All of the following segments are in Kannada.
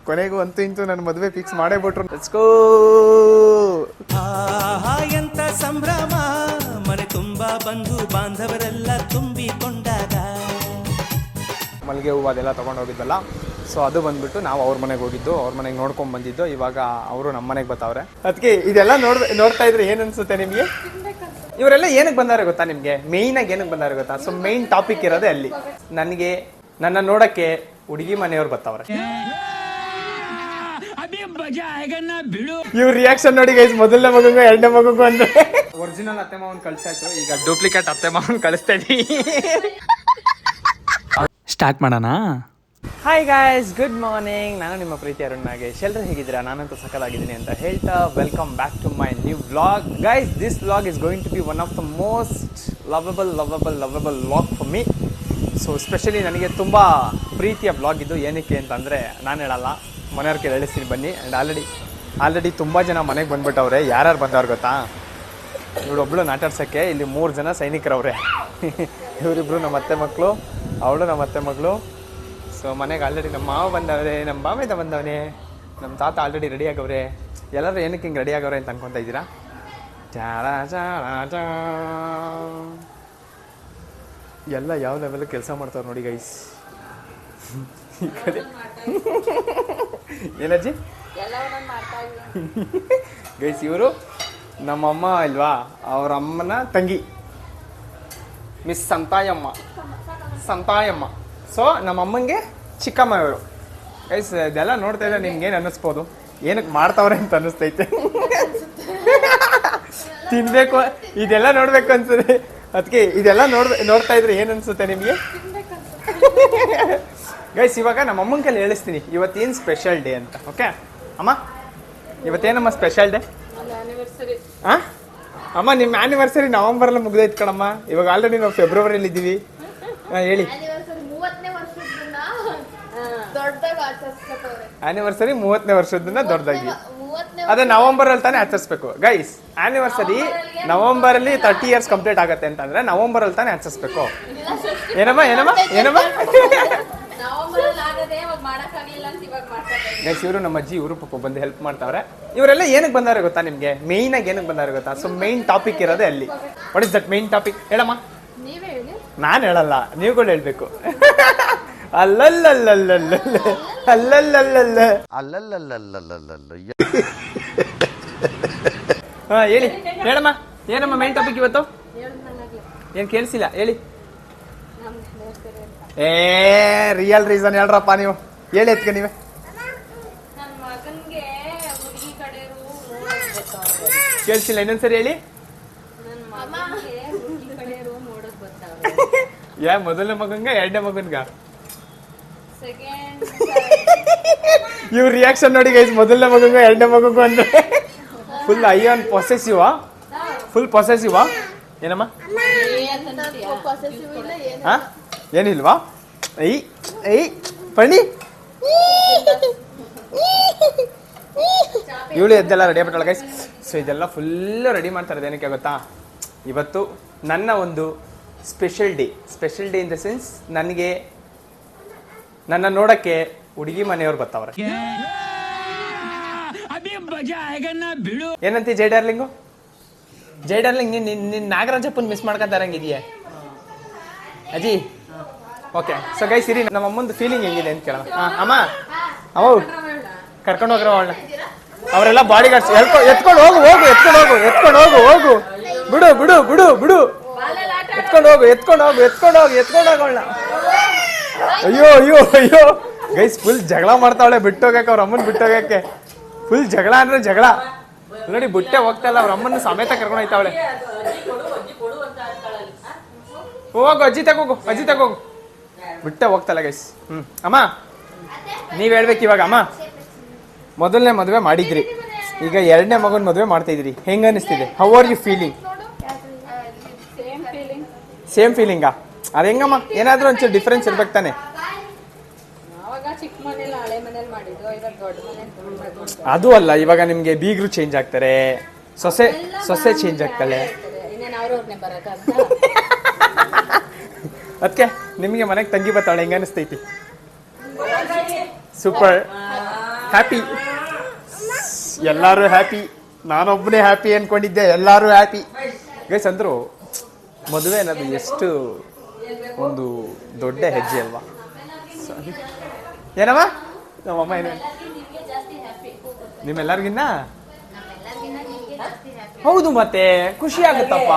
ಕೊನೆಗೂ ಅಂತೂ ಇಂತೂ ನನ್ನ ಮದುವೆ ಫಿಕ್ಸ್ ಮಾಡೇ ಬಿಟ್ರು. Let's go. ಎಂತ ಸಂಭ್ರಮ, ಮನೆ ತುಂಬಾ ಬಂಧು ಬಾಂಧವರೆಲ್ಲ ತುಂಬಿಕೊಂಡಾಗ. ಮಲ್ಲಿಗೆ ಹೂವು ಅದೆಲ್ಲ ತೊಗೊಂಡು ಹೋಗಿದ್ದಲ್ಲ, ಸೊ ಅದು ಬಂದ್ಬಿಟ್ಟು ನಾವು ಅವ್ರ ಮನೆಗೆ ಹೋಗಿದ್ದು, ಅವ್ರ ಮನೆಗೆ ನೋಡ್ಕೊಂಡು ಬಂದಿದ್ದು. ಇವಾಗ ಅವರು ನಮ್ಮ ಮನೆಗೆ ಬರ್ತಾವ್ರೆ. ಅದಕ್ಕೆ ಇದೆಲ್ಲ ನೋಡ್ತಾ ಇದ್ರೆ ಏನು ಅನ್ಸುತ್ತೆ ನಿಮಗೆ? ಇವರೆಲ್ಲ ಏನಕ್ಕೆ ಬಂದಾರೆ ಗೊತ್ತಾ ನಿಮಗೆ? ಮೇಯ್ನಾಗಿ ಏನಕ್ಕೆ ಬಂದಾರೆ ಗೊತ್ತಾ? ಸೊ ಮೇಯ್ನ್ ಟಾಪಿಕ್ ಇರೋದೇ ಅಲ್ಲಿ. ನನಗೆ ನನ್ನ ನೋಡಕ್ಕೆ ಹುಡುಗಿ ಮನೆಯವ್ರು ಬರ್ತಾವ್ರೆ. ಇವ್ರ ರಿಯಾಕ್ಷನ್ ನೋಡಿ ಗೈಸ್, ಮೊದಲನೇ ಮಗುಗೂ ಎರಡನೇ ಮಗುಗೂ ಅಂದ್ರೆ ಒರಿಜಿನಲ್ ಅತ್ತೆ ಮಾವನ್ ಕಳ್ಸಾಯ್ತು, ಈಗ ಡೂಪ್ಲಿಕೇಟ್ ಅತ್ತೆ ಮಾವನ್ ಕಳಿಸ್ತಾ ಇದೀವಿ. ಸ್ಟಾರ್ಟ್ ಮಾಡೋಣ. Hi guys, good morning. ನಾನು ನಿಮ್ಮ ಪ್ರೀತಿ ಅರುಣ್ ನಾಗೇಶ್. ಎಲ್ಲರೂ ಹೇಗಿದ್ದೀರಾ? ನಾನಂತೂ ಸಕಲಾಗಿದ್ದೀನಿ ಅಂತ ಹೇಳ್ತಾ welcome back to my new vlog. Guys, this vlog is going to be one of the most lovable vlog for me. So specially ನನಗೆ ತುಂಬ ಪ್ರೀತಿಯ ವ್ಲಾಗ್ ಇದು. ಏನಕ್ಕೆ ಅಂತಂದರೆ ನಾನು ಹೇಳಲ್ಲ, ಮನೆಯವ್ರ ಕೈ ಹೇಳಿಸ್ತೀನಿ ಬನ್ನಿ. ಆ್ಯಂಡ್ ಆಲ್ರೆಡಿ ತುಂಬ ಜನ ಮನೆಗೆ ಬಂದ್ಬಿಟ್ಟವ್ರೆ. ಯಾರ್ಯಾರು ಬಂದವ್ರು ಗೊತ್ತಾ? ಇವಳೊಬ್ಳು ನಾಟಾಡ್ಸೋಕ್ಕೆ ಇಲ್ಲಿ 3 ಜನ ಸೈನಿಕರವ್ರೆ. ಇವರಿಬ್ಬರು ನಮ್ಮ ಅತ್ತೆ ಮಕ್ಕಳು, ಅವಳು ನಮ್ಮ ಅತ್ತೆ ಮಗಳು. ಸೊ ಮನೆಗೆ ಆಲ್ರೆಡಿ ನಮ್ಮ ಮಾವ ಬಂದವ್ರೆ, ನಮ್ಮ ಬಾಮೇದ ಬಂದವನೇ, ನಮ್ಮ ತಾತ ಆಲ್ರೆಡಿ ರೆಡಿ ಆಗವ್ರೆ. ಎಲ್ಲರೂ ಏನಕ್ಕೆ ಹಿಂಗೆ ರೆಡಿ ಆಗವ್ರೆ ಅಂತ ಅನ್ಕೊತಾ ಇದ್ದೀರಾ? ಎಲ್ಲ ಯಾವ ಲೆವೆಲ್ ಕೆಲಸ ಮಾಡ್ತಾವ್ರು ನೋಡಿ ಗೈಸ್. ಈ ಕಡೆ ಏನಜ್ಜಿ ಗೈಸ್, ಇವರು ನಮ್ಮಮ್ಮ ಇಲ್ವಾ, ಅವ್ರ ಅಮ್ಮನ ತಂಗಿ ಮಿಸ್ ಸಂತಾಯಮ್ಮ. ಸೊ ನಮ್ಮಮ್ಮಂಗೆ ಚಿಕ್ಕಮ್ಮ ಇವರು. ಗೈಸ್ ಇದೆಲ್ಲ ನೋಡ್ತಾ ಇದ್ರೆ ನಿಮ್ಗೇನು ಅನ್ನಿಸ್ಬೋದು? ಏನಕ್ಕೆ ಮಾಡ್ತಾವ್ರೆ ಅಂತ ಅನ್ನಿಸ್ತೈತೆ. ತಿನ್ಬೇಕು, ಇದೆಲ್ಲ ನೋಡ್ಬೇಕು ಅನ್ಸುತ್ತೆ. ಅದಕ್ಕೆ ಇದೆಲ್ಲ ನೋಡ್ತಾ ಇದ್ರೆ ಏನು ಅನ್ಸುತ್ತೆ ನಿಮಗೆ? ಗೈಸ್ ಇವಾಗ ನಮ್ಮ ಅಮ್ಮನ ಕೈಲಿ ಹೇಳಿಸ್ತೀನಿ ಇವತ್ತೇನು ಸ್ಪೆಷಲ್ ಡೇ ಅಂತ. ಓಕೆ ಅಮ್ಮ, ಇವತ್ತೇನಮ್ಮ ಸ್ಪೆಷಲ್ ಡೇ? ಹಾಂ ಅಮ್ಮ, ನಿಮ್ಮ ಆ್ಯನಿವರ್ಸರಿ ನವಂಬರಲ್ಲಿ ಮುಗ್ದೈತೆ ಕಣಮ್ಮ. ಇವಾಗ ಆಲ್ರೆಡಿ ನಾವು ಫೆಬ್ರವರಿಯಲ್ಲಿ ಇದ್ದೀವಿ. ಹೇಳಿ. ಆನಿವರ್ಸರಿ 30ನೇ ವರ್ಷದಿಂದ ದೊಡ್ಡದಾಗಿ, ಅದೇ ನವಂಬರ್ ಅಲ್ಲಿ ತಾನೇ ಆಚರಿಸ್ಬೇಕು ಗೈಸ್. ಆನಿವರ್ಸರಿ ನವಂಬರ್ ಅಲ್ಲಿ 30 years ಕಂಪ್ಲೀಟ್ ಆಗತ್ತೆ ಅಂತಂದ್ರೆ ನವಂಬರ್ ಅಲ್ಲಿ ತಾನೇ ಆಚರಿಸ್ಬೇಕು. ಏನಮ್ಮ ಗೈಸ್, ಇವರು ನಮ್ಮ ಅಜ್ಜಿ, ಇವರು ಪಾಪ ಬಂದು ಹೆಲ್ಪ್ ಮಾಡ್ತಾವ್ರೆ. ಇವರೆಲ್ಲ ಏನಕ್ಕೆ ಬಂದಾರೆ ಗೊತ್ತಾ ನಿಮ್ಗೆ? ಮೇಯ್ನ್ ಆಗಿ ಏನಕ್ಕೆ ಬಂದಾರೆ ಗೊತ್ತಾ? ಸೊ ಮೇಯ್ನ್ ಟಾಪಿಕ್ ಇರೋದೇ ಅಲ್ಲಿ. What is that main topic? ಹೇಳಮ್ಮ. ನಾನು ಹೇಳಲ್ಲ, ನೀವುಗಳು ಹೇಳ್ಬೇಕು. ಅಲ್ಲಲ್ಲಲ್ಲಲ್ಲಲ್ಲ. ಹಾ ಹೇಳಿ, ಹೇಳಮ್ಮ. ಏನಮ್ಮ ಮೇನ್ ಟಾಪಿಕ್ ಇವತ್ತು? ಏನ್ ಕೇಳಿಸಿಲ್ಲ, ಹೇಳಿ. ರಿಯಲ್ ರೀಸನ್ ಹೇಳ್ರಪ್ಪ ನೀವು, ಹೇಳಿ ಎತ್ಕ ನೀವೇ. ಕೇಳಿಸಿಲ್ಲ, ಇನ್ನೊಂದ್ಸರಿ ಹೇಳಿ. ಮೊದಲನೇ ಮಗನ್ಗ ಎರಡನೇ ಮಗನ್ಗ? ಇವ್ರ ರಿಯಾಕ್ಷನ್ ನೋಡಿ ಗೈಸ್, ಮೊದಲನೇ ಮಗಂಗ ಎರಡನೇ ಮಗಂಗು ಅಂದ್ರೆ ಫುಲ್ ಅಯ್ಯೋನ್ ಪೊಸೆಸಿವಾ, ಫುಲ್ ಪೊಸೆಸಿವಾ. ಏನಮ್ಮ? ಹಾ ಏನಿಲ್ವಾ? ಪಣಿ ಇವಳು ಎದ್ದೆಲ್ಲ ರೆಡಿ ಆಗ್ಬಿಟ್ಟಾಳ ಗೈಸ್. ಸೊ ಇದೆಲ್ಲ ಫುಲ್ಲು ರೆಡಿ ಮಾಡ್ತಾರೆ. ಏನಕ್ಕೆ ಗೊತ್ತಾ? ಇವತ್ತು ನನ್ನ ಒಂದು special day in the sense, ನನಗೆ ನನ್ನ ನೋಡಕ್ಕೆ ಹುಡುಗಿ ಮನೆಯವ್ರು ಬರ್ತಾವ್ರೆ. ಏನಂತಿ ಜೈ ಡಾರ್ಲಿಂಗು? ಜೈ ಡಾರ್ಲಿಂಗ್, ನಿನ್ ನಾಗರಾಜಪ್ಪನ್ ಮಿಸ್ ಮಾಡ್ಕೊಂತಾರಂಗಿದೆಯಾ ಅಜ್ಜಿ? ಓಕೆ. ಸೊ ಗೈಸ್ ಇರಿ, ನಮ್ಮ ಅಮ್ಮಂದು ಫೀಲಿಂಗ್ ಹೆಂಗಿದೆ ಅಂತ ಕೇಳೋಣ. ಅಮ್ಮ, ಅವು ಕರ್ಕೊಂಡು ಹೋಗ್ರ ಅವಳನ್ನ. ಅವರೆಲ್ಲ ಬಾಡಿ ಗಾರ್ಡ್ಸ್. ಎತ್ಕೊಂಡು ಹೋಗು ಬಿಡು. ಎತ್ಕೊಂಡು ಹೋಗವಳನ್ನ. ಅಯ್ಯೋ ಗೈಸ್, ಫುಲ್ ಜಗಳ ಮಾಡ್ತಾವಳೆ ಬಿಟ್ಟೋಗಕ್ಕೆ, ಅವ್ರ ಅಮ್ಮನ ಬಿಟ್ಟೋಗಕ್ಕೆ. ಫುಲ್ ಜಗಳ ಅಂದ್ರೆ ಜಗಳ ನೋಡಿ. ಬಿಟ್ಟೆ ಹೋಗ್ತಾ ಇಲ್ಲ, ಅವ್ರ ಅಮ್ಮನ ಸಮೇತ ಕರ್ಕೊಂಡು ಹೋಯ್ತಾವಳೆ. ಹೋಗು ಅಜ್ಜಿ ತಗೋಗು. ಬಿಟ್ಟೆ ಹೋಗ್ತಲ್ಲ ಗೈಸ್. ಅಮ್ಮ ನೀವ್ ಹೇಳ್ಬೇಕು ಇವಾಗ. ಅಮ್ಮ, ಮೊದಲನೇ ಮದುವೆ ಮಾಡಿದ್ರಿ, ಈಗ ಎರಡನೇ ಮಗನ ಮದುವೆ ಮಾಡ್ತಾ ಇದ್ರಿ, ಹೆಂಗ ಅನಿಸ್ತಿದೆ? How are you feeling? Same ಫೀಲಿಂಗಾ? ಅದ ಹೆಂಗಮ್ಮ? ಏನಾದ್ರೂ ಒಂಚೂರು ಡಿಫ್ರೆನ್ಸ್ ಇರ್ಬೇಕು ತಾನೆ? ಅದು ಅಲ್ಲ, ಇವಾಗ ನಿಮ್ಗೆ ಬೀಗರು ಚೇಂಜ್ ಆಗ್ತಾರೆ, ಸೊಸೆ ಚೇಂಜ್ ಆಗ್ತಾಳೆ. ಅದಕ್ಕೆ ನಿಮಗೆ ಮನೆಗೆ ತಂಗಿ ಬರ್ತಾಳೆ, ಹೆಂಗ ಅನಿಸ್ತೈತಿ? ಸೂಪರ್. ಹ್ಯಾಪಿ, ಎಲ್ಲರೂ ಹ್ಯಾಪಿ. ನಾನೊಬ್ಬನೇ ಹ್ಯಾಪಿ ಅನ್ಕೊಂಡಿದ್ದೆ, ಎಲ್ಲರೂ ಹ್ಯಾಪಿ. ಗೈಸ್ ಅಂದರು ಮದುವೆ ಅನ್ನೋದು ಎಷ್ಟು ಒಂದು ದೊಡ್ಡ ಹೆಜ್ಜೆ ಅಲ್ವಾ. ಏನಮ್ಮ ನಮ್ಮಮ್ಮ ಏನು ನಿಮ್ಮೆಲ್ಲರಿಗಿನ್ನ ಹೌದು, ಮತ್ತೆ ಖುಷಿ ಆಗುತ್ತಪ್ಪ.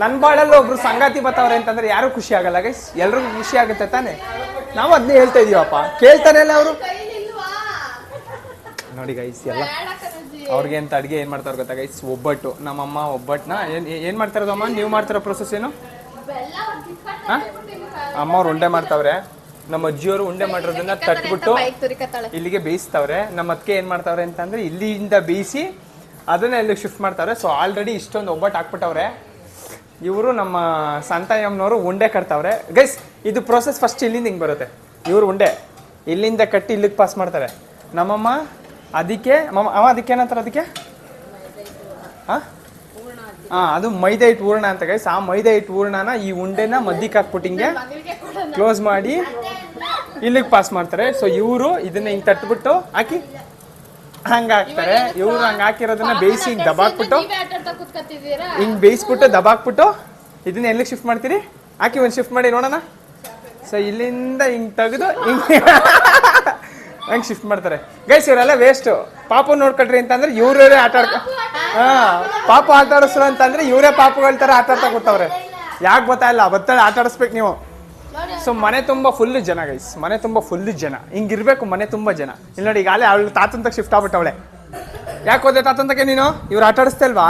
ನನ್ನ ಬಾಳಲ್ಲಿ ಒಬ್ರು ಸಂಗಾತಿ ಬರ್ತಾವ್ರೆ ಅಂತಂದ್ರೆ ಯಾರು ಖುಷಿ ಆಗಲ್ಲ ಗೈಸ್, ಎಲ್ರಿಗೂ ಖುಷಿ ಆಗುತ್ತೆ ತಾನೆ. ನಾವು ಅದನ್ನೇ ಹೇಳ್ತಾ ಇದೀವಪ್ಪ, ಕೇಳ್ತಾನೆ ಇಲ್ಲ ಅವರು. ನೋಡಿ ಗೈಸ್, ಎಲ್ಲ ಅವ್ರಿಗೆ ಅಂತ ಅಡುಗೆ ಏನು ಮಾಡ್ತಾರೆ ಗೊತ್ತಾ ಗೈಸ್? ಒಬ್ಬಟ್ಟು. ನಮ್ಮಮ್ಮ ಒಬ್ಬಟ್ಟನ್ನ ಏನು ಮಾಡ್ತಾರದಮ್ಮ? ನೀವು ಮಾಡ್ತಿರೋ ಪ್ರೊಸೆಸ್ ಏನು? ಹಾಂ, ಅಮ್ಮ ಅವ್ರು ಉಂಡೆ ಮಾಡ್ತಾವ್ರೆ. ನಮ್ಮ ಅಜ್ಜಿಯವರು ಉಂಡೆ ಮಾಡಿರೋದನ್ನ ತಟ್ಬಿಟ್ಟು ಇಲ್ಲಿಗೆ ಬೇಯಿಸ್ತಾವ್ರೆ. ನಮ್ಮ ಅದಕ್ಕೆ ಏನು ಮಾಡ್ತಾವ್ರೆ ಅಂತಂದ್ರೆ ಇಲ್ಲಿಂದ ಬೇಯಿಸಿ ಅದನ್ನ ಇಲ್ಲಿಗೆ ಶಿಫ್ಟ್ ಮಾಡ್ತಾವ್ರೆ. ಸೊ ಆಲ್ರೆಡಿ ಇಷ್ಟೊಂದು ಒಬ್ಬಟ್ಟು ಹಾಕ್ಬಿಟ್ಟವ್ರೆ. ಇವರು ನಮ್ಮ ಸಂತಾಯಮ್ಮನವರು ಉಂಡೆ ಕಟ್ತಾವ್ರೆ ಗೈಸ್. ಇದು ಪ್ರೊಸೆಸ್ ಫಸ್ಟ್ ಇಲ್ಲಿಂದ ಹಿಂಗೆ ಬರುತ್ತೆ. ಇವರು ಉಂಡೆ ಇಲ್ಲಿಂದ ಕಟ್ಟಿ ಇಲ್ಲಿಗೆ ಪಾಸ್ ಮಾಡ್ತಾರೆ. ನಮ್ಮಮ್ಮ ಅದಕ್ಕೆ ಅದಕ್ಕೆ ಏನಂತಾರೆ ಅದಕ್ಕೆ? ಹಾಂ, ಅದು ಮೈದಾ ಹಿಟ್ಟು ಹೂರ್ಣ ಅಂತ ಗೈಸ್. ಆ ಮೈದಾ ಹಿಟ್ಟು ಹೂರ್ಣನ ಈ ಉಂಡೆನ ಮಧ್ಯಕ್ಕೆ ಹಾಕ್ಬಿಟ್ಟು ಹಿಂಗೆ ಕ್ಲೋಸ್ ಮಾಡಿ ಇಲ್ಲಿಗೆ ಪಾಸ್ ಮಾಡ್ತಾರೆ. ಸೊ ಇವರು ಇದನ್ನ ಹಿಂಗೆ ತಟ್ಬಿಟ್ಟು ಹಾಕಿ ಹಂಗೆ ಹಾಕ್ತಾರೆ. ಇವ್ರು ಹಂಗೆ ಹಾಕಿರೋದನ್ನ ಬೇಯಿಸಿ ಹಿಂಗೆ ದಬಾಕ್ಬಿಟ್ಟು ಹಿಂಗೆ ಬೇಯಿಸ್ಬಿಟ್ಟು ದಬಾಕ್ಬಿಟ್ಟು ಇದನ್ನ ಎಲ್ಲಿಗೆ ಶಿಫ್ಟ್ ಮಾಡ್ತೀರಿ? ಹಾಕಿ ಒಂದು ಶಿಫ್ಟ್ ಮಾಡಿ ನೋಡೋಣ. ಸೊ ಇಲ್ಲಿಂದ ಹಿಂಗೆ ತೆಗೆದು ಹಿಂಗೆ ಹಂಗೆ ಶಿಫ್ಟ್ ಮಾಡ್ತಾರೆ ಗೈಸ್. ಇವರೆಲ್ಲ ವೇಸ್ಟು. ಪಾಪು ನೋಡ್ಕೊಳ್ರಿ ಅಂತಂದ್ರೆ ಇವರೇ ಆಟ ಪಾಪು ಆಟ ಆಡಿಸ್ರು ಅಂತಂದ್ರೆ ಇವರೇ ಪಾಪುಗಳ ಥರ ಆಟ ಆಡ್ತಾ ಕೂತವ್ರೆ. ಯಾಕೆ ಗೊತ್ತಾಯಿಲ್ಲ, ಬತ್ತಾಳೆ ಆಟ ಆಡಿಸ್ಬೇಕು ನೀವು. ಸೊ ಮನೆ ತುಂಬ ಫುಲ್ಲು ಜನ ಗೈಸ್, ಮನೆ ತುಂಬ ಫುಲ್ಲು ಜನ. ಹಿಂಗಿರ್ಬೇಕು ಮನೆ ತುಂಬ ಜನ. ಇಲ್ಲಿ ನೋಡಿ, ಈಗಾಗಲೇ ಅವಳು ತಾತಂತಕ್ಕೆ ಶಿಫ್ಟ್ ಆಗ್ಬಿಟ್ಟವಳೆ. ಯಾಕೆ ಹೋದೆ ತಾತಂತಕ್ಕೆ ನೀನು? ಇವ್ರು ಆಟ ಆಡಿಸ್ತಲ್ವಾ?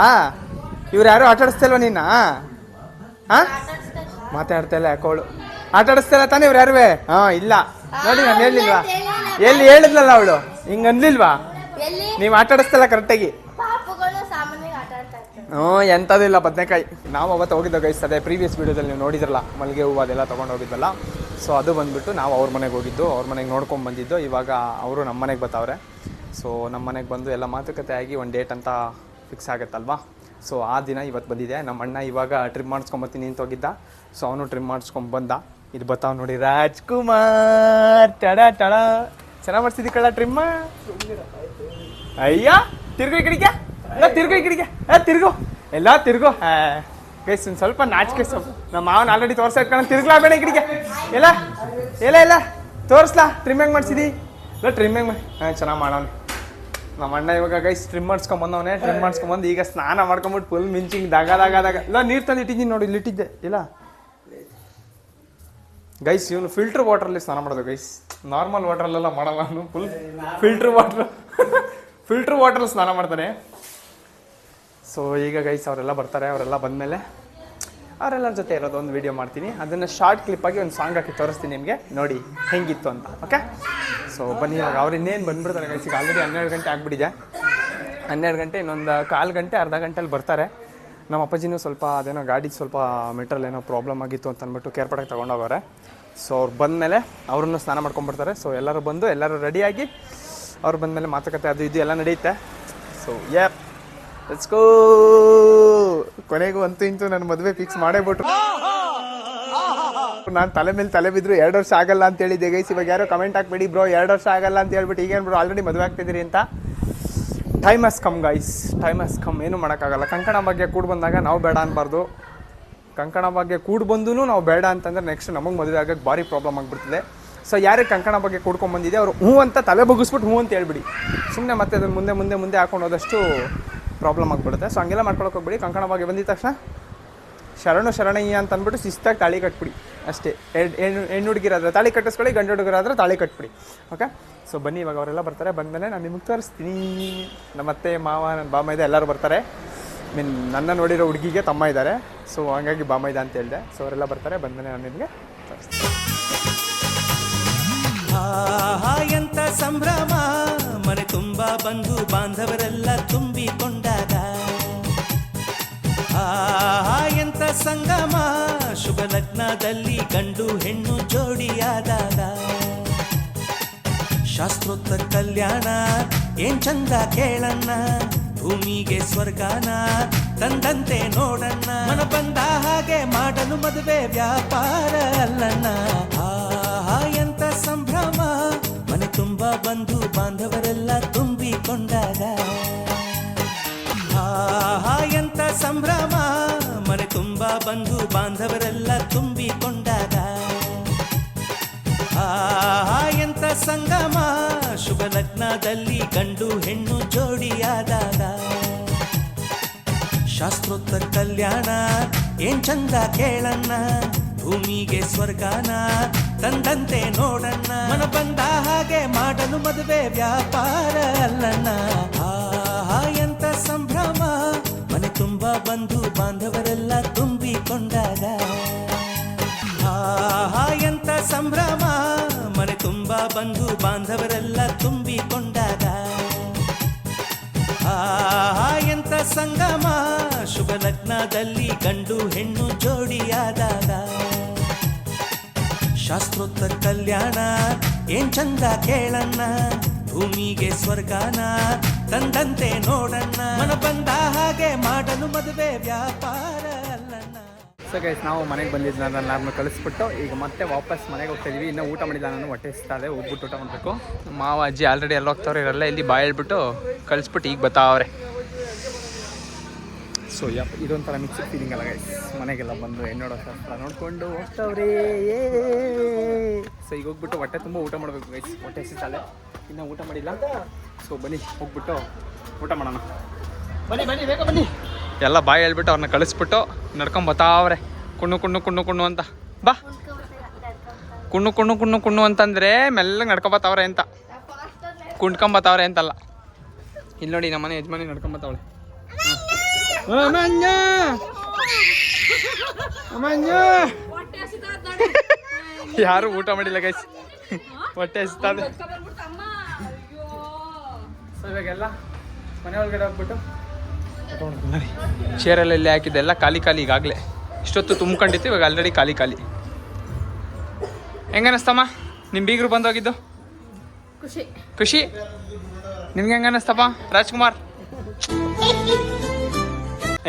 ಇವ್ರು ಯಾರು ಆಟ ಆಡಿಸ್ತಲ್ವಾ ನೀನು? ಹಾಂ, ಮಾತಾಡ್ತಾ ಇಲ್ಲ ಯಾಕೆ ಅವಳು? ಆಟ ಆಡಿಸ್ತಾ ಇಲ್ಲ ತಾನೇ ಇವ್ರು ಯಾರುವೆ? ಹಾಂ, ಇಲ್ಲ ನೋಡಿ, ನಾನು ಹೇಳಿಲ್ವಾ? ಎಲ್ಲಿ ಹೇಳಿದ್ಲಲ್ಲ ಅವಳು, ಹಿಂಗೆ ಅನ್ಲಿಲ್ವಾ? ನೀವು ಆಟ ಆಡಿಸ್ತಲ್ಲ ಕರೆಕ್ಟಾಗಿ. ಹ್ಞೂ, ಎಂಥದಿಲ್ಲ ಬದನೆಕಾಯಿ. ನಾವು ಅವತ್ತು ಹೋಗಿದ್ದೋ ಗೈಸ್, ಅದೇ ಪ್ರೀವಿಯಸ್ ವೀಡಿಯೋದಲ್ಲಿ ನೀವು ನೋಡಿದ್ರಲ್ಲ, ಮಲ್ಲಿಗೆ ಹೂವು ಅದೆಲ್ಲ ತೊಗೊಂಡು ಹೋಗಿದ್ವಲ್ಲ. ಸೊ ಅದು ಬಂದುಬಿಟ್ಟು ನಾವು ಅವ್ರ ಮನೆಗೆ ಹೋಗಿದ್ದು, ಅವ್ರ ಮನೆಗೆ ನೋಡ್ಕೊಂಡು ಬಂದಿದ್ದು. ಇವಾಗ ಅವರು ನಮ್ಮ ಮನೆಗೆ ಬರ್ತಾವ್ರೆ. ಸೊ ನಮ್ಮ ಮನೆಗೆ ಬಂದು ಎಲ್ಲ ಮಾತುಕತೆ ಆಗಿ ಒಂದು ಡೇಟ್ ಅಂತ ಫಿಕ್ಸ್ ಆಗುತ್ತಲ್ವಾ. ಸೊ ಆ ದಿನ ಇವತ್ತು ಬಂದಿದೆ. ನಮ್ಮ ಅಣ್ಣ ಇವಾಗ ಟ್ರಿಮ್ ಮಾಡಿಸ್ಕೊಂಬತ್ತೀನಿ ಅಂತ ಹೋಗಿದ್ದ. ಸೊ ಅವನು ಟ್ರಿಮ್ ಮಾಡಿಸ್ಕೊಂಡು ಬಂದ. ಇದು ಬರ್ತಾವ ನೋಡಿ, ರಾಜ್ಕುಮಾರ್. ಟಡ ಟಡ ಚೆನ್ನಾಗಿ ಮಾಡಿಸಿದಿ ಕಳ್ಳ ಟ್ರಿಮ್ಮ. ಅಯ್ಯ, ತಿರ್ಗು ಈ ಕಡೆಗೆ, ತಿರ್ಗು ಈ ಕಡೆಗೆ, ತಿರ್ಗು ಎಲ್ಲ ತಿರ್ಗು. ಗೈಸ್ ಒಂದು ಸ್ವಲ್ಪ ನಾಚಿಕೆ ಸ್ವಲ್ಪ. ನಮ್ಮ ಮಾವನ ಆಲ್ರೆಡಿ ತೋರ್ಸಾ ಇಟ್ಕೊಂಡು ತಿರ್ಗ್ಲಾ ಬೇಡ ಈ ಕಡೆಗೆ. ಎಲ್ಲ ಎಲ್ಲ ಎಲ್ಲ ತೋರಿಸ್ಲಾ? ಟ್ರಿಮ್ ಹೆಂಗೆ ಮಾಡಿಸಿದಿ? ಇಲ್ಲ ಟ್ರಿಮ್ ಹೆಂಗೆ ಚೆನ್ನಾಗಿ ಮಾಡೋನು ನಮ್ಮ ಅಣ್ಣ. ಇವಾಗ ಗೈಸ್ ಟ್ರಿಮ್ ಮಾಡಿಸ್ಕೊಂಬಂದವನೇ. ಟ್ರಿಮ್ ಮಾಡಿಸ್ಕೊಂಬಂದು ಈಗ ಸ್ನಾನ ಮಾಡ್ಕೊಂಬಿಟ್ಟು ಫುಲ್ ಮಿಂಚಿಂಗ್ ದಾಗ ಇಲ್ಲ ನೀರು ತಂದು ಇಟ್ಟಿದ್ದೀನಿ ನೋಡಿ, ಇಲ್ಲಿ ಇಟ್ಟಿದ್ದೆ. ಇಲ್ಲ ಗೈಸ್, ಇವನು ಫಿಲ್ಟರ್ ವಾಟ್ರಲ್ಲಿ ಸ್ನಾನ ಮಾಡೋದು ಗೈಸ್. ನಾರ್ಮಲ್ ವಾಟ್ರಲ್ಲೆಲ್ಲ ಮಾಡಲ್ಲ, ಅವನು ಫುಲ್ ಫಿಲ್ಟರ್ ವಾಟ್ರಲ್ಲಿ ಸ್ನಾನ ಮಾಡ್ತಾನೆ. ಸೊ ಈಗ ಗೈಸ್ ಅವರೆಲ್ಲ ಬರ್ತಾರೆ. ಅವರೆಲ್ಲ ಬಂದಮೇಲೆ ಅವರೆಲ್ಲರ ಜೊತೆ ಇರೋದು ಒಂದು ವೀಡಿಯೋ ಮಾಡ್ತೀನಿ. ಅದನ್ನು ಶಾರ್ಟ್ ಕ್ಲಿಪ್ಪಾಗಿ ಒಂದು ಸಾಂಗ್ ಹಾಕಿ ತೋರಿಸ್ತೀನಿ ನಿಮಗೆ, ನೋಡಿ ಹೆಂಗಿತ್ತು ಅಂತ. ಓಕೆ, ಸೊ ಬನ್ನಿ. ಇವಾಗ ಅವ್ರು ಇನ್ನೇನು ಬಂದುಬಿಡ್ತಾರೆ ಗೈಸ್. ಈಗ ಆಲ್ರೆಡಿ 12 ಗಂಟೆ ಆಗಿಬಿಟ್ಟಿದೆ. 12 ಗಂಟೆ, ಇನ್ನೊಂದು 1/4 ಗಂಟೆ ಅರ್ಧ ಗಂಟೆಲಿ ಬರ್ತಾರೆ. ನಮ್ಮ ಅಪ್ಪಾಜಿನೂ ಸ್ವಲ್ಪ ಅದೇನೋ ಗಾಡಿ ಸ್ವಲ್ಪ ಮೆಟ್ರಲ್ ಏನೋ ಪ್ರಾಬ್ಲಮ್ ಆಗಿತ್ತು ಅಂತ ಅಂದ್ಬಿಟ್ಟು ಕೇರ್ಪಡೆಗೆ ತೊಗೊಂಡೋಗೋರೆ. ಸೊ ಅವ್ರು ಬಂದಮೇಲೆ ಅವ್ರನ್ನೂ ಸ್ನಾನ ಮಾಡ್ಕೊಂಡ್ಬಿಡ್ತಾರೆ. ಸೊ ಎಲ್ಲರೂ ಬಂದು ಎಲ್ಲರೂ ರೆಡಿಯಾಗಿ ಅವ್ರು ಬಂದಮೇಲೆ ಮಾತುಕತೆ ಅದು ಇದು ಎಲ್ಲ ನಡೆಯುತ್ತೆ. So let's go. ಕೊನೆಗೂ ಅಂತೂ ಇಂತೂ ನನ್ನ ಮದುವೆ ಫಿಕ್ಸ್ ಮಾಡೇ ಬಿಟ್ರು. ನಾನು ತಲೆ ಮೇಲೆ ತಲೆ ಬಿದ್ರು 2 ವರ್ಷ ಆಗಲ್ಲ ಅಂತ ಹೇಳಿದ್ದೆ ಗೈಸ್. ಇವಾಗ ಯಾರೋ ಕಮೆಂಟ್ ಹಾಕ್ಬೇಡಿ ಬ್ರೋ 2 ವರ್ಷ ಆಗಲ್ಲ ಅಂತ ಹೇಳ್ಬಿಟ್ಟು ಈಗೇನು ಬ್ರೋ ಆಲ್ರೆಡಿ ಮದುವೆ ಆಗ್ತಿದ್ದೀರಿ ಅಂತ. Time has come guys, time has come. ಏನೂ ಮಾಡೋಕ್ಕಾಗಲ್ಲ. ಕಂಕಣ ಭಾಗ್ಯ ಕೂಡಿ ಬಂದಾಗ ನಾವು ಬೇಡ ಅನ್ಬಾರ್ದು. ಕಂಕಣ ಭಾಗ್ಯ ಕೂಡಿ ಬಂದೂ ನಾವು ಬೇಡ ಅಂತಂದರೆ ನೆಕ್ಸ್ಟ್ ನಮಗೆ ಮದುವೆ ಆಗೋಕ್ಕೆ ಭಾರಿ ಪ್ರಾಬ್ಲಮ್ ಆಗಿಬಿಡ್ತದೆ. ಸೊ ಯಾರಿಗೆ ಕಂಕಣ ಬಗ್ಗೆ ಕೂಡ್ಕೊಂಡ್ಬಂದಿದೆ ಅವರು ಹ್ಞೂ ಅಂತ ತಲೆ ಬಗ್ಗಿಸ್ಬಿಟ್ಟು ಹ್ಞೂ ಅಂತ ಹೇಳ್ಬಿಡಿ. ಸುಮ್ಮನೆ ಮತ್ತೆ ಅದನ್ನು ಮುಂದೆ ಮುಂದೆ ಮುಂದೆ ಹಾಕೊಂಡು ಹೋದಷ್ಟು ಪ್ರಾಬ್ಲಮ್ ಆಗಿಬಿಡುತ್ತೆ. ಸೊ ಹಂಗೆಲ್ಲ ಮಾಡ್ಕೊಳಕ್ಕೆ ಹೋಗ್ಬಿಡಿ. ಕಂಕಣ ಬಗ್ಗೆ ಬಂದಿದ ತಕ್ಷಣ ಶರಣಯ್ಯ ಅಂತ ಅಂದ್ಬಿಟ್ಟು ಶಿಸ್ತಾಗಿ ತಾಳಿ ಕಟ್ಬಿಡಿ ಅಷ್ಟೇ. ಹೆಣ್ಣು ಹುಡುಗಿರಾದ್ರೆ ತಾಳಿ ಕಟ್ಟಿಸ್ಕೊಳ್ಳಿ, ಗಂಡು ಹುಡುಗರಾದ್ರೆ ತಾಳಿ ಕಟ್ಬಿಡಿ. ಓಕೆ, ಸೊ ಬನ್ನಿ. ಇವಾಗ ಅವರೆಲ್ಲ ಬರ್ತಾರೆ. ಬಂದಮೇಲೆ ನಾನು ನಿಮಗೆ ತೋರಿಸ್ತೀನಿ. ನಮ್ಮ ಅತ್ತೆ ಮಾವ ನನ್ನ ಬಾಮ ಇದೆ, ಎಲ್ಲರೂ ಬರ್ತಾರೆ. ನನ್ನ ನೋಡಿರೋ ಹುಡುಗಿಗೆ ತಮ್ಮ ಇದ್ದಾರೆ. ಸೊ ಹಂಗಾಗಿ ಬಾಮ ಇದೆ ಅಂತ ಹೇಳಿದೆ. ಸೊ ಅವರೆಲ್ಲ ಬರ್ತಾರೆ. ಬಂದಮೇಲೆ ನಾನು ನಿಮಗೆ ತೋರಿಸ್ತೀನಿ. ಎಂತ ಸಂಭ್ರಮ, ಮನೆ ತುಂಬ ಬಂಧು ಬಾಂಧವರೆಲ್ಲ ತುಂಬಿಕೊಂಡಾಗ. ಎಂತ ಸಂಗಮ, ಶುಭ ಲಗ್ನದಲ್ಲಿ ಗಂಡು ಹೆಣ್ಣು ಜೋಡಿಯಾದಾಗ. ಶಾಸ್ತ್ರೋತ್ತರ ಕಲ್ಯಾಣ ಏನ್ ಚಂದ ಕೇಳಣ್ಣ, ಭೂಮಿಗೆ ಸ್ವರ್ಗಾನ ತಂದಂತೆ ನೋಡಣ್ಣ. ಮನ ಬಂದ ಹಾಗೆ ಮಾಡಲು ಮದುವೆ ವ್ಯಾಪಾರ ಅಲ್ಲಣ್ಣ. ಎಂತ ಸಂಭ್ರಮ, ಮನೆ ತುಂಬ ತುಂಬಾ ಬಂಧು ಬಾಂಧವರೆಲ್ಲ ತುಂಬಿಕೊಂಡಾಗ ಆಹಾ ಎಂತ ಸಂಭ್ರಮ ಮನೆ ತುಂಬಾ ಬಂಧು ಬಾಂಧವರೆಲ್ಲ ತುಂಬಿಕೊಂಡಾಗ ಆಹಾ ಎಂತ ಸಂಗಮ ಶುಭ ಲಗ್ನದಲ್ಲಿ ಗಂಡು ಹೆಣ್ಣು ಜೋಡಿಯಾದಾಗ ಶಾಸ್ತ್ರೋಕ್ತ ಕಲ್ಯಾಣ ಏನ್ ಚಂದ ಕೇಳಣ್ಣ ಭೂಮಿಗೆ ಸ್ವರ್ಗಾನ ತಂದಂತೆ ನೋಡಣ್ಣ ಮನ ಬಂದ ಹಾಗೆ ಮಾಡಲು ಮದುವೆ ವ್ಯಾಪಾರ ಅಲ್ಲಣ್ಣ ಆಹಾ ಎಂತ ಸಂಭ್ರಮ ಮನೆ ತುಂಬಾ ಬಂಧು ಬಾಂಧವರೆಲ್ಲ ತುಂಬಿಕೊಂಡಾಗ ಆಹಾ ಎಂತ ಸಂಭ್ರಮ ಮನೆ ತುಂಬಾ ಬಂಧು ಬಾಂಧವರೆಲ್ಲ ತುಂಬಿಕೊಂಡಾಗ ಆಹಾ ಎಂತ ಸಂಗಮ ಶುಭ ಲಗ್ನದಲ್ಲಿ ಗಂಡು ಹೆಣ್ಣು ಜೋಡಿಯಾದಾಗ ಶಾಸ್ತ್ರೋಕ್ತ ಕಲ್ಯಾಣ ಏನ್ ಚಂದ ಕೇಳಣ್ಣ ಭೂಮಿಗೆ ಸ್ವರ್ಗಾನ ತಂದಂತೆ ನೋಡಣ್ಣ ಮನ ಬಂದ ಹಾಗೆ ಮಾಡಲು ಮದುವೆ ವ್ಯಾಪಾರ ಅಲ್ಲಣ್ಣ. ಸೊ ಗೈಸ್ ನಾವು ಮನೆಗೆ ಬಂದಿದ್ದು ನಾನು ಕಳಿಸ್ಬಿಟ್ಟು ಈಗ ಮತ್ತೆ ವಾಪಸ್ ಮನೆಗೆ ಹೋಗ್ತಾ ಇದೀವಿ. ಇನ್ನೂ ಊಟ ಮಾಡಿಲ್ಲ, ನಾನು ಹೊಟ್ಟೆ ಇಸ್ತಾದೆ, ಹೋಗ್ಬಿಟ್ಟು ಊಟ ಮಾಡಬೇಕು. ಮಾವ ಅಜ್ಜಿ ಆಲ್ರೆಡಿ ಎಲ್ಲ ಹೋಗ್ತಾವ್ರೆ, ಇವರೆಲ್ಲ ಇಲ್ಲಿ ಬಾಯ್ ಹೇಳ್ಬಿಟ್ಟು ಕಳಿಸ್ಬಿಟ್ಟು ಈಗ ಬರ್ತಾವ್ರೆ. ಸೊ ಇದೊಂಥರ ಮಿಕ್ಸ್ಡ್ ಫೀಲಿಂಗ್ ಅಲ್ಲ ಗೈಸ್, ಮನೆಗೆಲ್ಲ ಬಂದು ಹೆಣ್ಣೋಡೋ ಶಾಸ್ತ್ರ ನೋಡ್ಕೊಂಡು ಹೋಗ್ತಾವ್ರೆ. ಸೊ ಈಗ ಹೋಗ್ಬಿಟ್ಟು ಹೊಟ್ಟೆ ತುಂಬ ಊಟ ಮಾಡಬೇಕು ಗೈಸ್, ಹೊಟ್ಟೆ ಹಸಿತಾಳೆ, ಇನ್ನೂ ಊಟ ಮಾಡಿಲ್ಲ. ಸೊ ಬನ್ನಿ ಹೋಗ್ಬಿಟ್ಟು ಊಟ ಮಾಡೋಣ. ಬನ್ನಿ ಬನ್ನಿ ಬೇಗ ಬನ್ನಿ. ಎಲ್ಲ ಬಾಯಿ ಹೇಳ್ಬಿಟ್ಟು ಅವ್ರನ್ನ ಕಳಿಸ್ಬಿಟ್ಟು ನಡ್ಕೊಂಡು ಬರ್ತಾವ್ರೆ. ಕುಣ್ಣು ಅಂತ ಬಾ, ಕುಣ್ಣು ಅಂತಂದರೆ ಮೆಲ್ಲಗೆ ನಡ್ಕೊಂಬತ್ತವ್ರೆ ಅಂತ, ಕುಂಡ್ಕೊಂಬತ್ತವ್ರೆ ಅಂತಲ್ಲ. ಇಲ್ಲಿ ನೋಡಿ ನಮ್ಮ ಮನೆ ಯಜಮಾನಿ ನಡ್ಕೊಂಬತ್ತವಳೆ. ಯಾರು ಊಟ ಮಾಡಿಲ್ಲ ಗೈಸ್, ಹೊಟ್ಟೆ ಹಸಿತಾದೆ. ಸೊ ಇವಾಗೆಲ್ಲ ಮನೆ ಒಳಗಡೆ ಹೋಗ್ಬಿಟ್ಟು ಚೇರೆಲ್ಲ ಇಲ್ಲಿ ಹಾಕಿದ್ದೆಲ್ಲ ಖಾಲಿ ಈಗಾಗಲೇ. ಇಷ್ಟೊತ್ತು ತುಂಬ್ಕೊಂಡಿತ್ತು, ಇವಾಗ ಆಲ್ರೆಡಿ ಖಾಲಿ. ಹೆಂಗನ್ನಿಸ್ತಮ್ಮ ನಿಮ್ಮ ಬೀಗರು ಬಂದೋಗಿದ್ದು? ಖುಷಿ. ನಿಮ್ಗೆ ಹೆಂಗನ್ನಿಸ್ತಪ್ಪ ರಾಜ್ಕುಮಾರ್?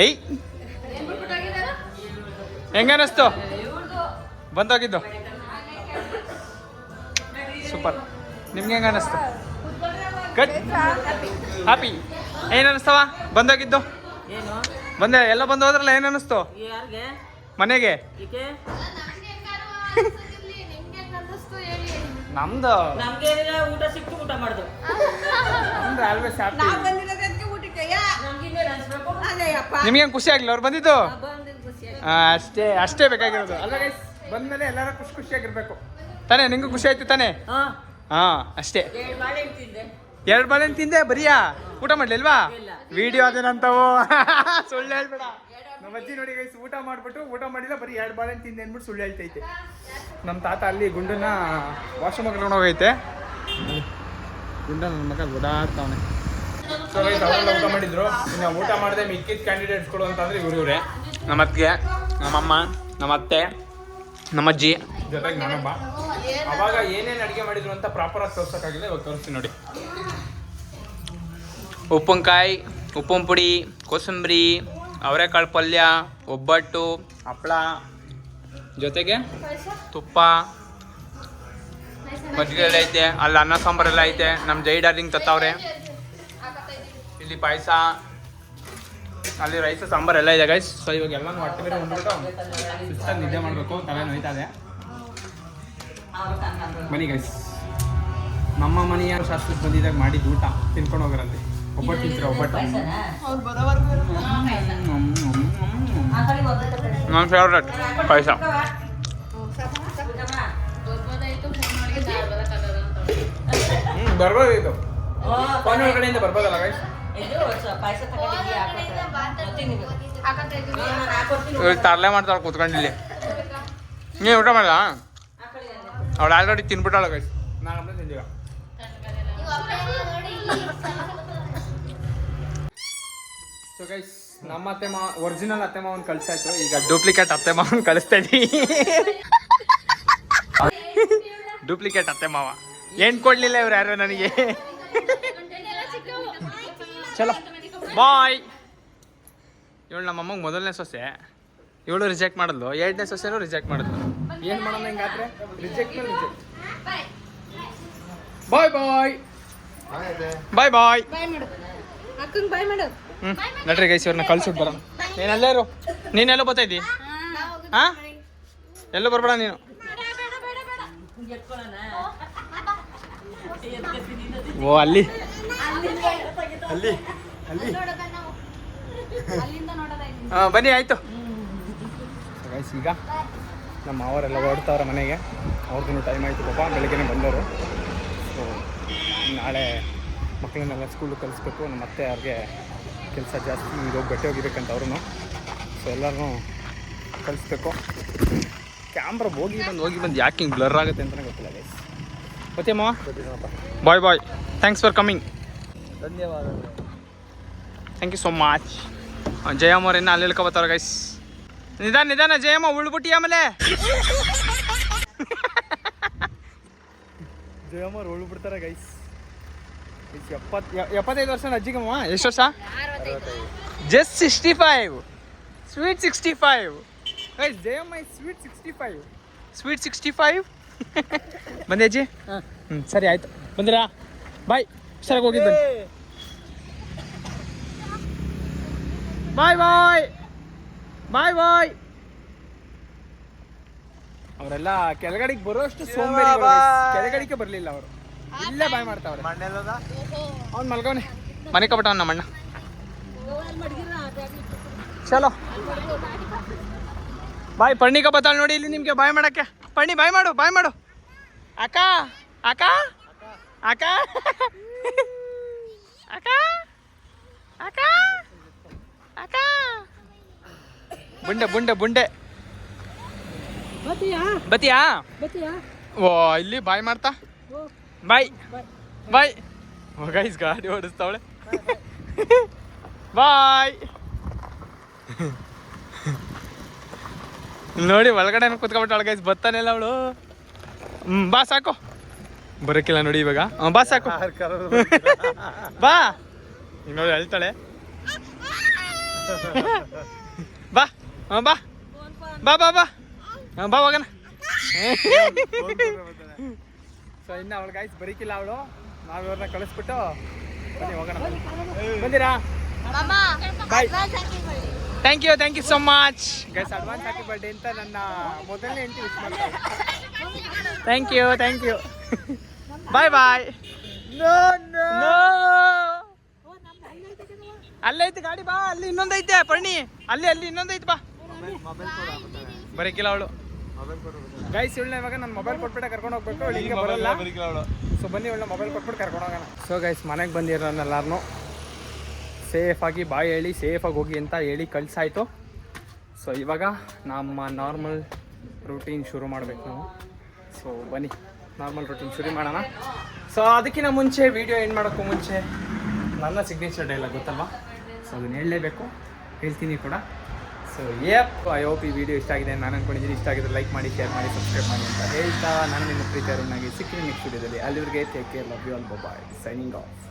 ಐ ಹೆಂಗನ್ನಿಸ್ತು ಬಂದೋಗಿದ್ದು? ಸೂಪರ್. ನಿಮ್ಗೆ ಹೆಂಗನ್ನಿಸ್ತು? Good, happy. ಏನನ್ನಿಸ್ತವ ಬಂದೋಗಿದ್ದು? ಬಂದೆ ಎಲ್ಲ ಬಂದು ಹೋದ್ರಲ್ಲ, ಏನನ್ನಿಸ್ತು ಮನೆಗೆ? ನಮ್ದು ಊಟ ಸಿಕ್ತು, ಊಟ ಮಾಡ್ದು. ನಿಮ್ಗೆ ಖುಷಿ ಆಗ್ಲಿಲ್ಲ ಅವ್ರು ಬಂದಿದ್ದು? ಅಷ್ಟೇ ಬೇಕಾಗಿರೋದು ಅಲ್ಲ ಗೈಸ್. ಬಂದ್ಮೇಲೆ ಎಲ್ಲರೂ ಖುಷಿಯಾಗಿರ್ಬೇಕು ತಾನೇ? ನಿಂಗೂ ಖುಷಿ ಆಯ್ತು ತಾನೇ? ಹಾ ಅಷ್ಟೇ. 2 ಬಾಳೆಹಣ್ಣು ತಿಂದೆ ಬರಿಯಾ? ಊಟ ಮಾಡ್ಲಿಲ್ವಾ? ವಿಡಿಯೋ ಅದೇನಂತವು ಸುಳ್ಳು ಹೇಳ್ಬೇಡ. ನಮ್ಮ ಅಜ್ಜಿ ನೋಡಿ ಗೈಸ್, ಊಟ ಮಾಡಿಲ್ಲ, ಬರೀ 2 ಬಾಳೆಹಣ್ಣು ತಿಂದೆ ಅಂದ್ಬಿಟ್ಟು ಸುಳ್ಳು ಹೇಳ್ತೈತೆ. ನಮ್ಮ ತಾತ ಅಲ್ಲಿ ಗುಂಡನ್ನ ವಾಶ್ರೂಮ್ ಕರ್ಕೊಂಡು ಹೋಗೈತೆ. ಗುಂಡ ನನ್ನ ಮಗ ಓಡಾಡ್ತಾವನೆ. ಸೊ ಗೈಸ್ ಅವರೆಲ್ಲ ಊಟ ಮಾಡಿದ್ರು. ಇನ್ನು ಊಟ ಮಾಡಿದೆ ಮಿಕ್ಕಿದ ಕ್ಯಾಂಡಿಡೇಟ್ಸ್ಗಳು ಅಂತಂದ್ರೆ ಇವರೇ, ನಮ್ಮ ಅತ್ತಿಗೆ, ನಮ್ಮಮ್ಮ, ನಮ್ಮ ಅತ್ತೆ, ನಮ್ಮ ಅಜ್ಜಿ ಜೊತೆಗೆ ನಾನೊಬ್ಬ. ಅವಾಗ ಏನೇನು ಅಡುಗೆ ಮಾಡಿದ್ರು ಅಂತ ಪ್ರಾಪರಾಗಿ ತೋರ್ಸೋಕ್ಕಾಗಿಲ್ಲ, ಇವಾಗ ತೋರಿಸ್ತೀನಿ ನೋಡಿ. ಉಪ್ಪಿನಕಾಯಿ, ಉಪ್ಪಿನ ಪುಡಿ, ಕೋಸಂಬರಿ, ಅವರೆಕಾಳು ಪಲ್ಯ, ಒಬ್ಬಟ್ಟು, ಹಪ್ಪಳ, ಜೊತೆಗೆ ತುಪ್ಪ, ಮಜ್ಜಿಗೆ ಎಲ್ಲ ಐತೆ. ಅಲ್ಲಿ ಅನ್ನ ಸಾಂಬಾರೆಲ್ಲ ಐತೆ. ನಮ್ಮ ಜೈ ಡಾರ್ಲಿಂಗ್ ತತ್ತವ್ರೆ. ಇಲ್ಲಿ ಪಾಯಸ, ಅಲ್ಲಿ ರೈಸ್ ಸಾಂಬಾರೆಲ್ಲ ಇದೆ ಗೈಸ್. ಸೊ ಇವಾಗ ಎಲ್ಲನೂ ಹೊಟ್ಟೆ ಬೇರೆ ಬಂದ್ಬಿಟ್ಟು ಸುಸ್ತಾಗಿ ನಿದ್ದೆ ಮಾಡಬೇಕು, ತಲೆ ನೋಯ್ತಾ ಇದೆ. ಬನ್ನಿ ಗೈಸ್, ನಮ್ಮ ಮನೆಯ ಶಾಸ್ತ್ರಕ್ಕೆ ಬಂದಿದ್ದಾಗ ಮಾಡಿದ್ದು ಊಟ ತಿನ್ಕೊಂಡು ಹೋಗ್ರಂತೆ. ಒಬ್ಬಟ್ಟು ತಿಂತೀರ? ಒಬ್ಬಟ್ಟು ನನ್ನ ಫೇವ್ರೇಟ್ ಪಾಯಸ. ಬರ್ಬೋದಾಯ್ತು, ಫೋನ್ ಒಳಗಡೆಯಿಂದ ಬರ್ಬೋದಲ್ಲ ಗೈಸ್? ತರಲೆ ಮಾಡ್ತಾಳೆ ಕೂತ್ಕೊಂಡಿಲ್ಲಿ. ನೀವು ಊಟ ಮಾಡಲ್ಲ? ಅವಳು ಆಲ್ರೆಡಿ ತಿನ್ಬಿಟ್ಟಾಳ ಗೈಸ್, ನಾನು ಒಬ್ಬನೇ ತಿಂದೀಗ. ಸೊ ಗೈಸ್ ನಮ್ಮ ಅತ್ತೆ ಮಾವ, ಒರಿಜಿನಲ್ ಅತ್ತೆ ಮಾವನ್ ಕಳ್ಸಾಯ್ತು, ಈಗ ಡೂಪ್ಲಿಕೇಟ್ ಅತ್ತೆ ಮಾವನ್ ಕಳಿಸ್ತಾ ಇದ್ದೀವಿ. ಡೂಪ್ಲಿಕೇಟ್ ಅತ್ತೆ ಮಾವ ಏನ್ ಕೊಡ್ಲಿಲ್ಲ ಇವ್ರು ಯಾರು ನನಗೆ. ಚಲೋ ಬಾಯ್. ಇವಳು ನಮ್ಮಮ್ಮಗೆ ಮೊದಲನೇ ಸೊಸೆ, ಇವಳು ರಿಜೆಕ್ಟ್ ಮಾಡಿದ್ಲು. 2ನೇ ಸೊಸೆನೂ ರಿಜೆಕ್ಟ್ ಮಾಡಿದ್ಲು. ಏನು ಮಾಡೋಣ ಹಿಂಗಾದ್ರೆ? ರಿಜೆಕ್ಟ್. ಬಾಯ್ ಬಾಯ್ ಬಾಯ್ ಬಾಯ್. ಬಾಯ್ ಮಾಡು ಅಕ್ಕಂಗೆ ಬಾಯ್ ಮಾಡು. ನಡ್ರಿ ಗೈಸ್ ಇವ್ರನ್ನ ಕಳ್ಸಿಟ್ಟು ಬರೋಣ. ನೀನಲ್ಲೇ ಇರು. ನೀನೆಲ್ಲೋ ಬರ್ತಾ ಇದ್ದಿ? ಹಾ ಎಲ್ಲೂ ಬರ್ಬೇಡ ನೀನು. ಓ ಅಲ್ಲಿ ಅಲ್ಲಿ ಅಲ್ಲಿ ಹಾಂ ಬನ್ನಿ ಆಯಿತು. ಗೈಸ್ ಈಗ ನಮ್ಮ ಅವರೆಲ್ಲ ಹೊರಡ್ತಾವ್ರೆ ಮನೆಗೆ. ಅವ್ರದ್ದು ಟೈಮ್ ಆಯಿತು ಪಾಪ, ಬೆಳಗ್ಗೆನೇ ಬಂದವರು. ಸೊ ನಾಳೆ ಮಕ್ಕಳನ್ನೆಲ್ಲ ಸ್ಕೂಲಿಗೆ ಕಲಿಸ್ಬೇಕು. ನಮ್ಮ ಮತ್ತೆ ಅವ್ರಿಗೆ ಕೆಲಸ ಜಾಸ್ತಿ, ಈಗ ಹೋಗಿ ಬಟ್ಟೆ ಹೋಗಿಬೇಕಂತ ಅವ್ರೂ. ಸೊ ಎಲ್ಲರೂ ಕಲಿಸ್ಬೇಕು. ಕ್ಯಾಮ್ರಾ ಹೋಗಿ ಬಂದು ಯಾಕೆ ಹಿಂಗೆ ಬ್ಲರ್ ಆಗುತ್ತೆ ಅಂತಲೇ ಗೊತ್ತಿಲ್ಲ ಗೈಸ್. ಓಕೆ ಮಾವ, bye bye. Thanks for coming. ಧನ್ಯವಾದಗಳು. Thank you so much. Jayamma ಅವ್ರೇನ ಅಲ್ಲಿ ಹೇಳ್ಕೊಬತ್ತಾರ ಗೈಸ್. ನಿಧಾನ ಜಯಮ್ಮ ಉಳ್ಬಿಟ್ಟಿ. ಆಮೇಲೆ ಜಯಮ್ಮ ಅವ್ರು ಉಳ್ಬಿಡ್ತಾರೆ ಗೈಸ್. 75 ವರ್ಷ ಅಜ್ಜಿಗಮ್ಮ. ಎಷ್ಟು ವರ್ಷ? Just 65. Sweet 65 guys. Jayamma is sweet 65. Sweet 65 ಬಂದೆ ಅಜ್ಜಿ? ಸರಿ ಆಯ್ತು. ಬಂದಿರಾ? ಬಾಯ್. ಹುಷಾರಾಗಿ ಹೋಗಿ ಬನ್ನಿ. ಬಾಯ್ ಬಾಯ್ ಬಾಯ್ ಬಾಯ್. ಅವರೆಲ್ಲ ಕೆಳಗಡೆಗೆ ಬರೋಷ್ಟು ಸೋಂಬೇರಿ. ಕೆಳಗಡೆಗೆ ಬರಲಿಲ್ಲ ಅವರು. ಇಲ್ಲೇ ಬಾಯ್ ಮಾಡ್ತಾವ್ರೆ. ಅವ್ನು ಮಲ್ಗವನೆ. ಮನೆ ಕಬಿಟ್ಟವ್ ನಮ್ಮ ಅಣ್ಣ. ಚಲೋ ಬಾಯ್. ಪರ್ಣಿಕ ಬತ್ತಾಳ ನೋಡಿ ಇಲ್ಲಿ ನಿಮಗೆ ಬಾಯ್ ಮಾಡಕ್ಕೆ. ಪರ್ಣಿ ಬಾಯ್ ಮಾಡು, ಬಾಯ್ ಮಾಡು. ಅಕ್ಕ ಅಕ್ಕ ಅಕ್ಕ ಅಕ್ಕ ಅಕ್ಕ ಅಕ್ಕ. ಬುಂಡೆ ಬುಂಡೆ ಬುಂಡೆ ಬತ್ತೀಯಾ? ಓ ಇಲ್ಲಿ ಬಾಯ್ ಮಾಡ್ತಾ. ಬಾಯ್ ಬಾಯ್. ಗೈಸ್ ಗಾಡಿ ಓಡಿಸ್ತಾವಳೆ. ಬಾಯ್. ನೋಡಿ ಒಳಗಡೆ ಕುತ್ಕೊಬಿಟ್ಟಾಳ ಗೈಸ್. ಬರ್ತಾನೆಲ್ಲ ಅವಳು. ಬಾ ಸಾಕು. ಬರೋಕ್ಕಿಲ್ಲ ನೋಡಿ ಇವಾಗ. ಬಾ ಸಾಕು. ಬಾ. ಈಗ ನೋಡಿ ಅಳ್ತಾಳೆ. ಬಾ ಬಾ ಬಾ ಬಾ ಬಾ ಬಾ ಹೋಗೋಣ. ಸೊ ಇನ್ನು ಅವಳು ಗೈಸ್ ಬರೀಕಿಲ್ಲ ಅವಳು. ನಾವು ಇವ್ರನ್ನ ಕಳಿಸ್ಬಿಟ್ಟು ಬನ್ನಿ ಹೋಗೋಣ. ಬಂದಿರಾ? Bye. Thank you so much guys. Advance happy birthday ಅಂತ ನನ್ನ ಮೊದಲನೇ ಹೆಂಡತಿ ವಿಶ್ ಮಾಡ್ತಾರೆ. Thank you bye bye. No ಅಲ್ಲೈತೆ ಗಾಡಿ. ಬಾ ಅಲ್ಲಿ ಇನ್ನೊಂದೈತೆ ಪರ್ಣಿ. ಅಲ್ಲಿ ಇನ್ನೊಂದೈತೆ. ಬಾ. ಬರೀಕಿಲ್ಲ ಅವಳು ಗೈಸ್. ಇವಳನ್ನ ಇವಾಗ ನಾನು ಮೊಬೈಲ್ ಕೊಟ್ಬಿಟ್ಟೆ ಕರ್ಕೊಂಡು ಹೋಗ್ಬೇಕು. ಅವಳಿಗೆ ಬರಲ್ಲ. ಸೊ ಬನ್ನಿ ಇವಳನ್ನ ಮೊಬೈಲ್ ಕೊಟ್ಬಿಟ್ಟು ಕರ್ಕೊಂಡು ಹೋಗೋಣ. ಸೊ ಗೈಸ್ ಮನೆಗೆ ಬಂದಿರೋನೆಲ್ಲರೂ ಸೇಫಾಗಿ ಬಾಯ್ ಹೇಳಿ ಸೇಫಾಗಿ ಹೋಗಿ ಅಂತ ಹೇಳಿ ಕಳಿಸಾಯ್ತು. ಸೊ ಇವಾಗ ನಮ್ಮ ನಾರ್ಮಲ್ ರೂಟೀನ್ ಶುರು ಮಾಡಬೇಕು ನಾವು. ಸೊ ಬನ್ನಿ ನಾರ್ಮಲ್ ರೂಟೀನ್ ಶುರು ಮಾಡೋಣ. ಸೊ ಅದಕ್ಕಿಂತ ಮುಂಚೆ ವೀಡಿಯೋ ಎಂಡ್ ಮಾಡೋಕ್ಕೂ ಮುಂಚೆ ನನ್ನ ಸಿಗ್ನೇಚರ್ ಡೈಲಾಗ್ ಗೊತ್ತಲ್ವಾ? ಸೊ ಅದನ್ನ ಹೇಳಲೇಬೇಕು, ಹೇಳ್ತೀನಿ ಕೂಡ. ಸೊ ಐ ಹೋಪ್ ಈ ವಿಡಿಯೋ ಇಷ್ಟ ಆಗಿದೆ ನಾನು ಅಂದ್ಕೊಂಡಿದ್ದೀನಿ. ಇಷ್ಟ ಆಗಿದ್ರೆ ಲೈಕ್ ಮಾಡಿ, ಶೇರ್ ಮಾಡಿ, ಸಬ್ಸ್ಕ್ರೈಬ್ ಮಾಡಿ ಅಂತ ಹೇಳ್ತಾ ನಾನು ನಿಮ್ಮ ಪ್ರೀತಿ ಅರುಣಾಗಿ ಸಿಕ್ಕಿನ ನೆಕ್ಸ್ಟ್ ವಿಡಿಯೋದಲ್ಲಿ. ಅಲ್ಲಿವರೆಗೆ take care, love you all, bye, signing of.